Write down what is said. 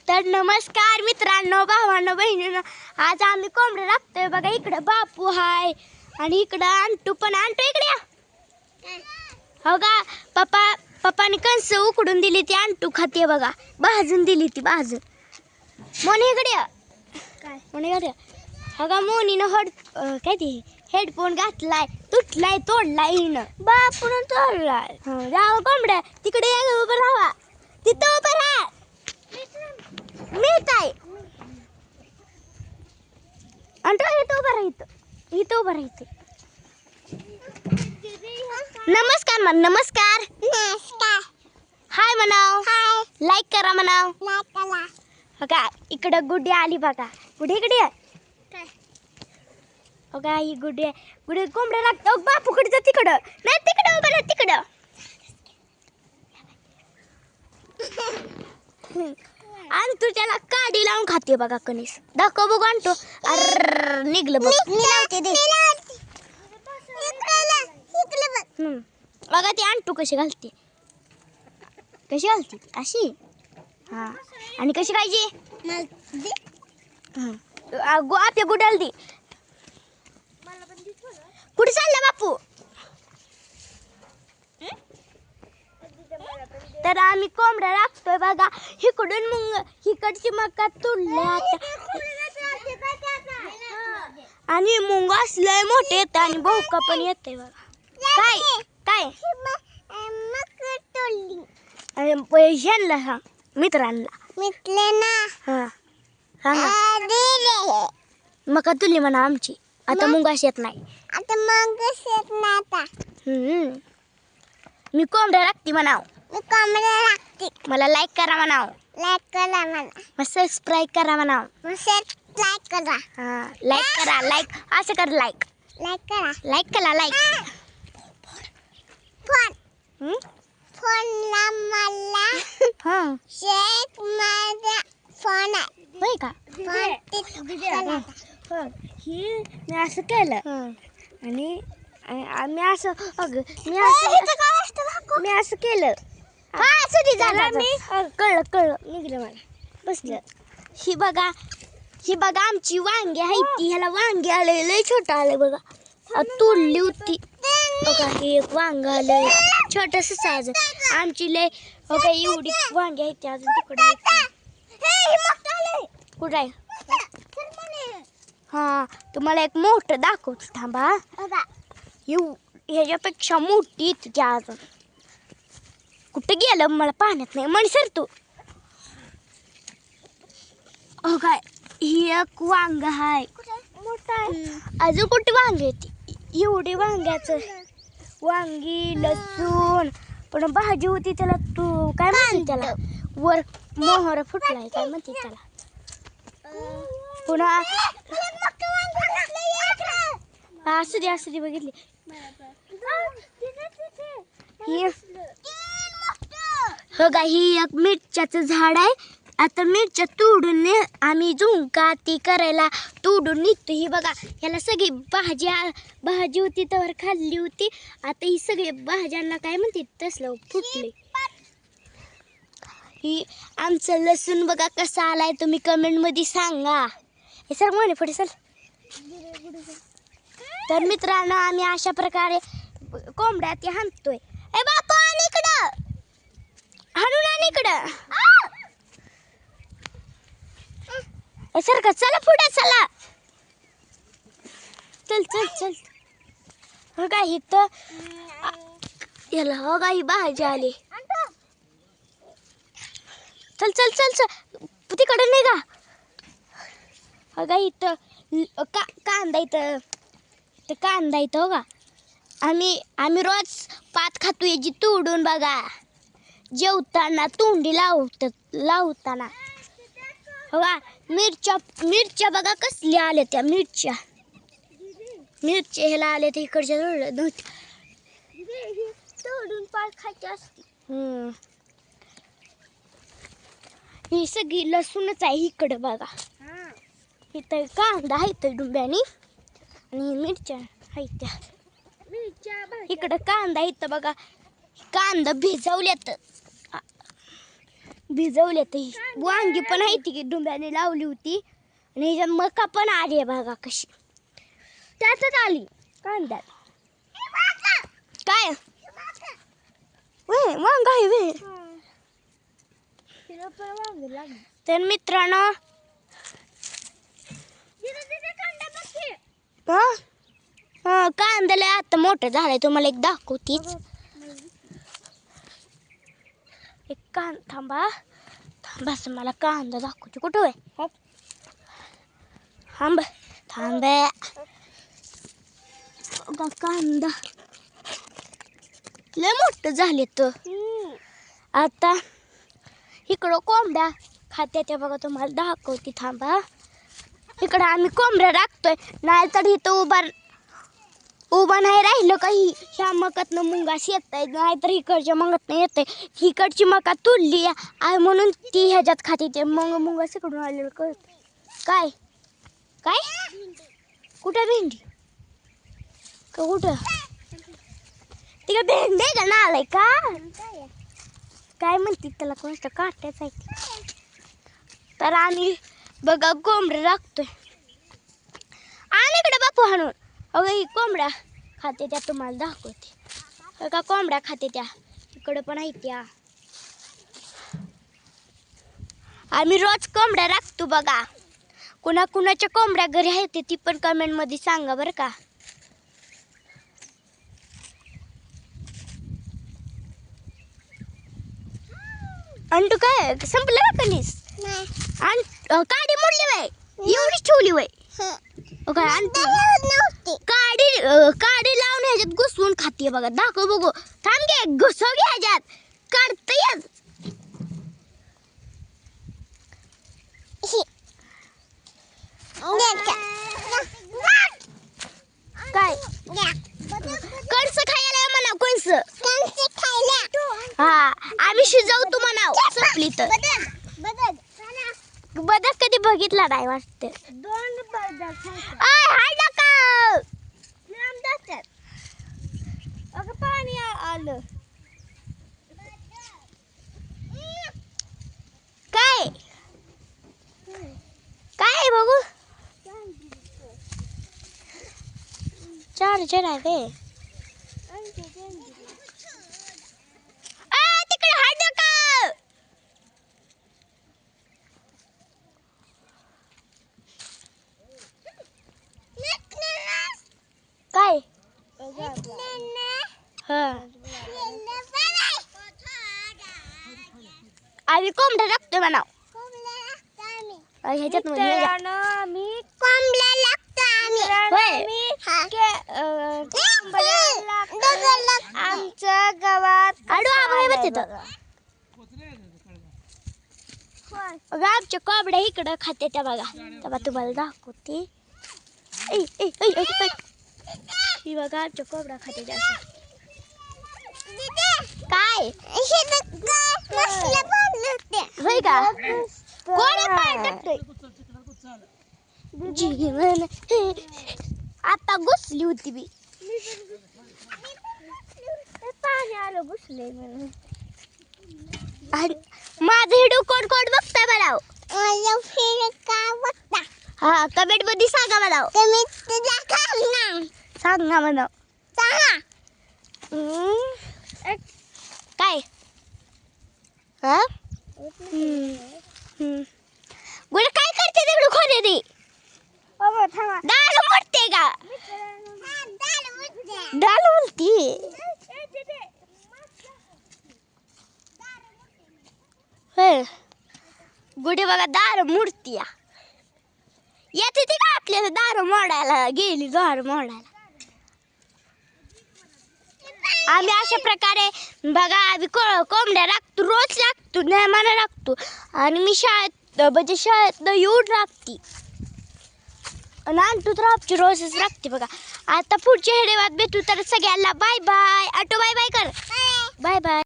तर नमस्कार मित्रांनो, भावांनो, बहिणींनो. आज आम्ही कोंबडे राखतोय बघा. इकडं बापू हाय आणि इकडं अंटू पण. अंटू इकडे या. हो का, पप्पाने कंस उकडून दिली ती अंटू खाते बघा. भाजून दिली ती भाजून. मोनी इकडे या. काय मोनी इकडे या. हो का, मोनीनं काय ते हेडफोन घातलाय, तुटलाय, तोडलाय हिनं. बापून तोडलाय. जावं कोंबड्या तिकडे या, उभं राहा. तिथं उभं राहा. मीच आहे. आणि इथं उभं राहायचं, इथं उभं राहायचं. नमस्कार म्हण. नमस्कार. नमस्कार. हाय म्हणाव. हाय. लाईक करा म्हणाव. लाईक करा. बघा इकडं गुड्डी आली बघा. गुड्डी इकडे काय बघा, ही गुड्डी आहे. गुड्डी कोंबड्या लागतो. बापूकडे जा तिकडं. नाही तिकडं उभं राहा, तिकडं. आणि तू त्याला काडी लावून खाते बघा कणीस. दाखव बघ आणतो. अर निघलं बघ. मी लावते दे. बघा ती आणतो कशी घालते. कशी घालते अशी. हा, आणि कशी खायची. आपल्या गुड्याला दे. कुठे चालला बापू. तर आम्ही कोंबड्या राखतोय बघा. इकडून मग इकडची मका तुडल्या आणि मुंग असलंय मोठे येत आणि भोका पण येते बघा. काय काय पैशांना सांग मित्रांना. हा सांगा. मका तुली म्हणा आमची. आता मुंगाश येत नाही. आता मुंगाश येत नाही. मी कोंबड्या राखते म्हणाव. मी कोंबड्या राखते. मला लाईक करा म्हणाव. लाईक करा म्हणा. मग सबस्क्राईब करा म्हणाव. मग लाईक करा. हा लाईक करा. लाईक असं कर. लाईक लाईक करा. लाईक करा. लाईक फोन फोनला मला हा शेक माझा फोन आहे. होय का. ही मी असं केलं आणि आम्ही असं मी असं केलं. मी कळलं निघलं मला बसलं. ही बघा आमची वांगी आहे ती. ह्याला वांगी आले लय छोटं आलंय बघा. तोडली होती बघा. हे एक वांग आलंय छोटस साज. आमची लय बघा एवढी वांगी आहे ती. अजून तिकडे कुठं आहे. हा तुम्हाला एक मोठं दाखवतो थांबा. ह्याच्यापेक्षा मोठी ती अजून. कुठे गेलं मला पाहण्यात नाही. म्हण सर तू. हो काय, ही एक वांग आहे मोठा आहे. अजून कुठे वांग येते एवढी. वांग्याचं वांगी लसूण पण भाजी होती त्याला. तू काय म्हणते त्याला वर मोहर फुटलाय काय म्हणते त्याला. पुन्हा असू दे बघितली. बघा ही एक मिरच्याचं झाड आहे. आता मिरच्या तोडून आम्ही झुंका ती करायला तोडून निघतो. ही बघा ह्याला सगळी भाजी होती तर खाल्ली होती. आता ही सगळी भाज्यांना काय म्हणते तसलं फुटले. ही आमचं लसूण बघा कसा आलाय तुम्ही कमेंट मध्ये सांगा. हे सर म्हणे पुढे सर. तर मित्रांनो आम्ही अशा प्रकारे कोंबड्या ती हाणतोय. ए बापू आणि इकडं हाणून आणि इकडं. सर का चला पुढे चला. चल हो का. इथं याला हो का ही भाजी आली. चल तिकडे नाही का. हो का इथं कांदा इथं हो का. आम्ही रोज पात खातो याची तोडून बघा. जेवताना तोंडी लावताना हो का. मिरच्या बघा कसल्या आल्या त्या. मिरच्या ह्याला आल्या त्या इकडच्या तोडून पात खायची असते. ही सगळी लसूणच आहे इकडं बघा. इथं कांदा आहे इथं डुंब्यानी आणि मिरच्या आहेत त्या. इकडं कांदा इथं बघा. कांदा भिजवल्यात भिजवले ती वांगी पण आहे ती डुंब्याने लावली होती आणि ह्याच्यात मका पण आली आहे बघा कशी त्यातच आली कांद्यात काय वे वांग आहे वे तर मित्रांनो कांद्याला आता मोठं झालंय तुम्हाला एक दाखवतीच एक थांबा थांबा मला कांदा दाखवते कुठं आहे थांब थांबे कांदा लय मोठं झाले तर आता इकडं कोंबड्या खात्या त्या बघा तुम्हाला दाखवते थांबा इकडं आम्ही कोंबड्या राखतोय नाही तर इथं उभा नाही राहिलं काही ह्या मकातनं मुंगास येत आहे नाहीतर इकडच्या मकातनं येत आहे इकडची मका तुडली आहे म्हणून ती ह्याच्यात खाते ते मुंगास इकडून आलेलं कळत काय काय कुठं भेंडी का कुठं तिकडे भेंडी आहे का नालाय का काय म्हणते त्याला कोणतं काटायचं आहे तर आम्ही बघा कोंबड्या राखतोय आणि इकडे बापू हाणून अगं ही कोंबड्या खाते त्या तुम्हाला दाखवते बघा कोंबड्या खाते त्या इकडं पण आहे त्या आम्ही रोज कोंबड्या राखतो बघा कुणाच्या कोंबड्या घरी आहेत ती पण कमेंट मध्ये सांगा बरं का आणि तू काय संपलं का कणीस आणि काडी मोडली बाई एवढीच ठेवली बाई काडी लावून ह्याच्यात घुसवून खाते बघा दाखव बघू थांब घे घुसव घे ह्याच्यात काढते काय कणस खायला म्हणा कणस हा आम्ही शिजवतो म्हणाव संपली तर बदक कधी बघितला नाही वाटते पाणी आलं काय काय बघू चार्जर आहे तिकडे हात नका काय आम्ही कोंबड्या टाकतोय म्हणा ह्याच्यात आम्ही कोंबड्या लागतो आमच्या गावात आमच्या कोंबड्या इकडं खाते त्या बघा तेव्हा तुम्हाला दाखवते ही बघा आमच्या कोंबड्या खाते त्या काय होय का जीवन आता घुसली होती मी पाणी आलं घुसले म्हणून माझं व्हिडिओ कोण कोण बघताय मला हा कमेंट मध्ये सांगा मला सांग ना म्हणा काय हा गुड काय करते तिकडे खोले ती डाल मोडते का डाल बोलती गुढी बघा दार मोडती येते ती का आपल्याला दार मोडायला गेली दार मोडायला आम्ही अशा प्रकारे बघा आम्ही कोंबड्या राखतो रोज राखतो नेमाने राखतो आणि मी शाळेत येऊन राखते आणि आणतो तर आमची रोजच राखते बघा आता पुढच्या व्हिडिओत भेटू तर सगळ्यांना bye bye auto bye bye कर बाय बाय